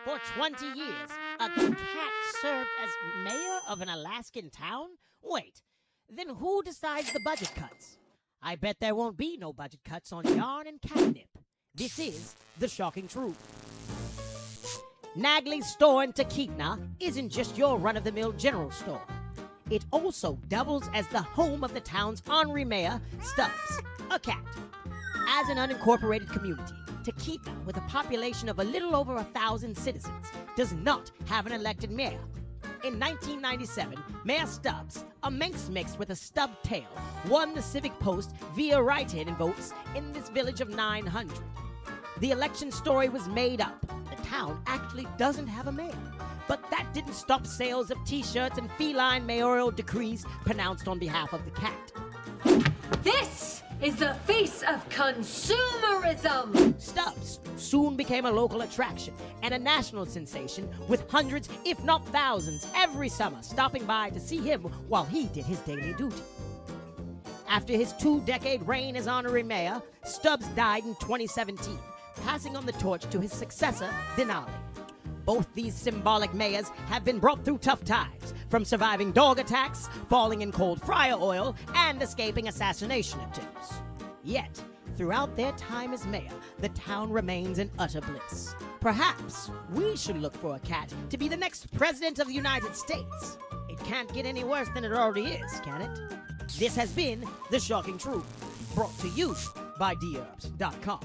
For 20 years, a cat served as mayor of an Alaskan town? Wait, then who decides the budget cuts? I bet there won't be no budget cuts on yarn and catnip. This is The Shocking Truth. Nagley's store in Talkeetna isn't just your run-of-the-mill general store. It also doubles as the home of the town's honorary mayor, Stubbs, a cat. As an unincorporated community, Talkeetna, with a population of a little over 1,000 citizens, does not have an elected mayor. In 1997, Mayor Stubbs, a Manx mixed with a stubbed tail, won the civic post via write-in votes in this village of 900. The election story was made up. The town actually doesn't have a mayor. But that didn't stop sales of t-shirts and feline mayoral decrees pronounced on behalf of the cat. This is the face of consumerism! Stubbs soon became a local attraction and a national sensation, with hundreds, if not thousands, every summer stopping by to see him while he did his daily duty. After his 2-decade reign as honorary mayor, Stubbs died in 2017, passing on the torch to his successor, Denali. Both these symbolic mayors have been brought through tough times, from surviving dog attacks, falling in cold fryer oil, and escaping assassination attempts. Yet, throughout their time as mayor, the town remains in utter bliss. Perhaps we should look for a cat to be the next president of the United States. It can't get any worse than it already is, can it? This has been The Shocking Truth, brought to you by Dherbs.com.